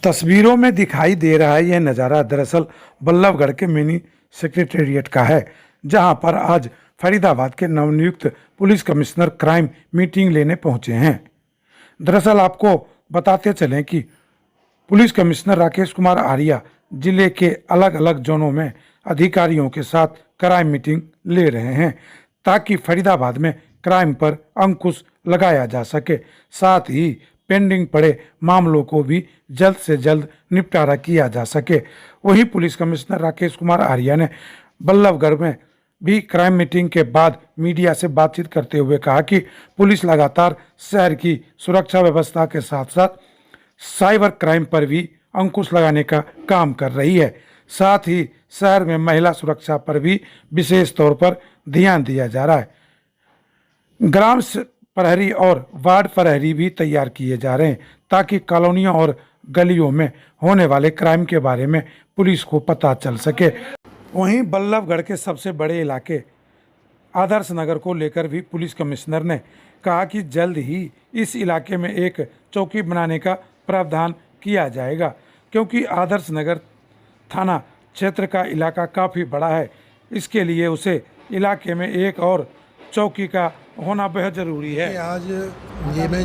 तस्वीरों में दिखाई दे रहा है यह नज़ारा दरअसल बल्लभगढ़ के मिनी सेक्रेटेरिएट का है, जहां पर आज फरीदाबाद के नवनियुक्त पुलिस कमिश्नर क्राइम मीटिंग लेने पहुंचे हैं। दरअसल आपको बताते चलें कि पुलिस कमिश्नर राकेश कुमार आर्या जिले के अलग अलग जोनों में अधिकारियों के साथ क्राइम मीटिंग ले रहे हैं, ताकि फरीदाबाद में क्राइम पर अंकुश लगाया जा सके। साथ ही पेंडिंग पड़े मामलों को भी जल्द से जल्द निपटारा किया जा सके। वहीं पुलिस कमिश्नर राकेश कुमार आर्या ने बल्लभगढ़ में भी क्राइम मीटिंग के बाद मीडिया से बातचीत करते हुए कहा कि पुलिस लगातार शहर की सुरक्षा व्यवस्था के साथ साथ साइबर क्राइम पर भी अंकुश लगाने का काम कर रही है। साथ ही शहर में महिला सुरक्षा पर भी विशेष तौर पर ध्यान दिया जा रहा है। ग्राम प्रहरी और वार्ड प्रहरी भी तैयार किए जा रहे हैं, ताकि कॉलोनियों और गलियों में होने वाले क्राइम के बारे में पुलिस को पता चल सके। वहीं बल्लभगढ़ के सबसे बड़े इलाके आदर्श नगर को लेकर भी पुलिस कमिश्नर ने कहा कि जल्द ही इस इलाके में एक चौकी बनाने का प्रावधान किया जाएगा, क्योंकि आदर्श नगर थाना क्षेत्र का इलाका काफ़ी बड़ा है। इसके लिए उसे इलाके में एक और चौकी का होना बेहद ज़रूरी है। आज ये मैं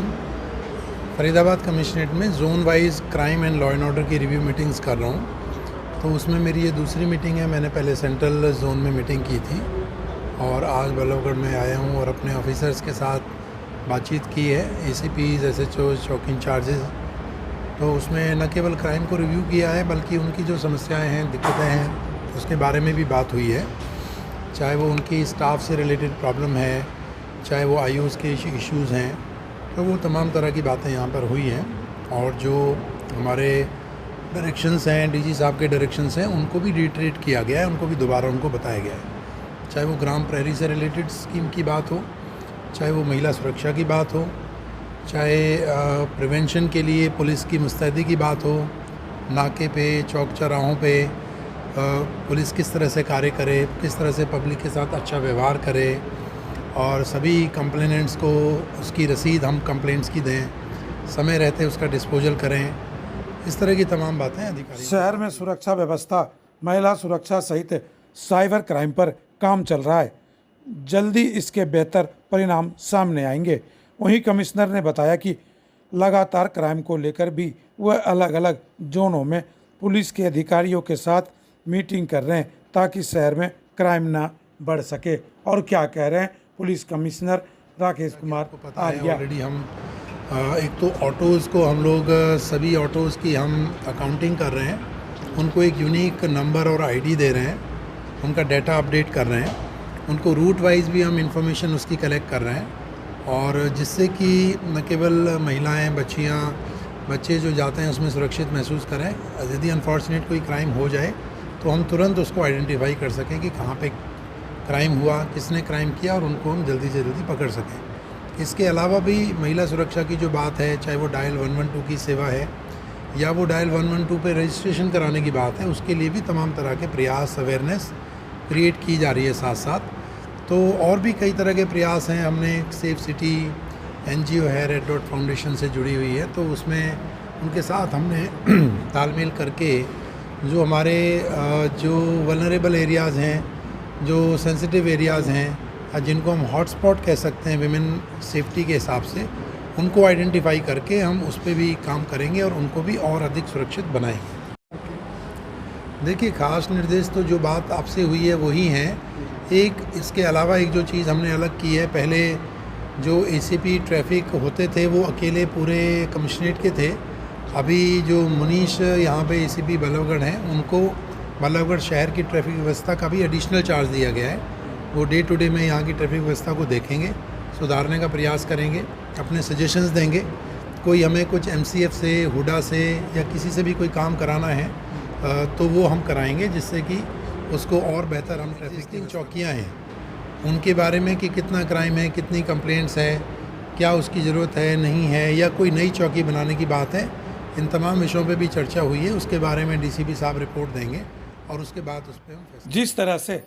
फरीदाबाद कमिश्नरेट में zone wise crime and law and order की रिव्यू मीटिंग्स कर रहा हूँ, तो उसमें मेरी ये दूसरी मीटिंग है। मैंने पहले सेंट्रल जोन में मीटिंग की थी और आज बल्लभगढ़ में आया हूँ और अपने ऑफिसर्स के साथ बातचीत की है, एसीपीज, एसएचओ, चौकी इंचार्जेस। तो उसमें न केवल क्राइम को रिव्यू किया है, बल्कि उनकी जो समस्याएं हैं, दिक्कतें हैं, उसके बारे में भी बात हुई है। चाहे वो उनकी स्टाफ से रिलेटेड प्रॉब्लम है, चाहे वो आयुष के इश्यूज़ हैं, तो वो तमाम तरह की बातें यहाँ पर हुई हैं। और जो हमारे डायरेक्शंस हैं, डीजी साहब के डायरेक्शंस हैं, उनको भी रिट्रेट किया गया है, उनको भी दोबारा उनको बताया गया है। चाहे वो ग्राम प्रहरी से रिलेटेड स्कीम की बात हो, चाहे वो महिला सुरक्षा की बात हो, चाहे प्रिवेंशन के लिए पुलिस की मुस्तैदी की बात हो, नाके पे, चौक चौराहों पे पुलिस किस तरह से कार्य करे, किस तरह से पब्लिक के साथ अच्छा व्यवहार करे, और सभी कंप्लेनेंट्स को उसकी रसीद हम कंप्लेंट्स की दें, समय रहते उसका डिस्पोजल करें। इस तरह की तमाम बातें अधिकारी। शहर में सुरक्षा व्यवस्था, महिला सुरक्षा सहित साइबर क्राइम पर काम चल रहा है। जल्दी इसके बेहतर परिणाम सामने आएंगे। वहीं कमिश्नर ने बताया कि लगातार क्राइम को लेकर भी वह अलग अलग जोनों में पुलिस के अधिकारियों के साथ मीटिंग कर रहे हैं, ताकि शहर में क्राइम ना बढ़ सके। और क्या कह रहे हैं police commissioner Rakesh Kumar Arya. Already हम एक तो ऑटोज़ को हम लोग सभी ऑटोज़ की हम अकाउंटिंग कर रहे हैं, उनको एक यूनिक नंबर और आईडी दे रहे हैं, उनका डाटा अपडेट कर रहे हैं, उनको रूट वाइज भी हम इंफॉर्मेशन उसकी कलेक्ट कर रहे हैं, और जिससे कि न केवल महिलाएं, बच्चे जो जाते हैं उसमें सुरक्षित महसूस करें। यदि अनफॉर्चुनेट कोई क्राइम हो जाए तो हम तुरंत उसको आइडेंटिफाई कर सकें कि कहाँ पे क्राइम हुआ, किसने क्राइम किया, और उनको हम जल्दी से जल्दी पकड़ सकें। इसके अलावा भी महिला सुरक्षा की जो बात है, चाहे वो डायल 112 की सेवा है या वो डायल 112 पे रजिस्ट्रेशन कराने की बात है, उसके लिए भी तमाम तरह के प्रयास, अवेयरनेस क्रिएट की जा रही है साथ साथ। तो और भी कई तरह के प्रयास हैं। हमने सेफ सिटी एनजीओ है, रेड डॉट फाउंडेशन से जुड़ी हुई है, तो उसमें उनके साथ हमने तालमेल करके जो हमारे जो वल्नरेबल एरियाज़ हैं, जो सेंसिटिव एरियाज़ हैं, जिनको हम हॉटस्पॉट कह सकते हैं विमेन सेफ्टी के हिसाब से, उनको आइडेंटिफाई करके हम उस पर भी काम करेंगे और उनको भी और अधिक सुरक्षित बनाएंगे। देखिए, खास निर्देश तो जो बात आपसे हुई है वही हैं। एक इसके अलावा एक जो चीज़ हमने अलग की है, पहले जो एसीपी ट्रैफिक होते थे वो अकेले पूरे कमिश्नरेट के थे। अभी जो मुनीश यहाँ पे एसीपी बल्लभगढ़ हैं, उनको बल्लभगढ़ शहर की ट्रैफिक व्यवस्था का भी एडिशनल चार्ज दिया गया है। वो डे टू डे में यहाँ की ट्रैफिक व्यवस्था को देखेंगे, सुधारने का प्रयास करेंगे, अपने सजेशंस देंगे। कोई हमें कुछ एमसीएफ से, हुडा से या किसी से भी कोई काम कराना है तो वो हम कराएंगे, जिससे कि उसको और बेहतर हम ट्रैफिक चौकियाँ हैं उनके बारे में कि कितना क्राइम है, कितनी कंप्लेंट्स है, क्या उसकी ज़रूरत है, नहीं है, या कोई नई चौकी बनाने की बात है, इन तमाम विषयों पे भी चर्चा हुई है। उसके बारे में डीसीपी साहब रिपोर्ट देंगे और उसके बाद उस पर हम जिस तरह से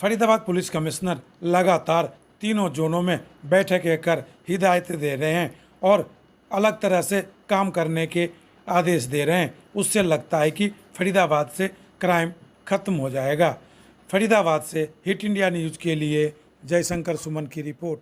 फरीदाबाद पुलिस कमिश्नर लगातार तीनों जोनों में बैठकें कर हिदायतें दे रहे हैं और अलग तरह से काम करने के आदेश दे रहे हैं उससे लगता है कि फरीदाबाद से क्राइम खत्म हो जाएगा। फरीदाबाद से हिट इंडिया न्यूज़ के लिए जयशंकर सुमन की रिपोर्ट।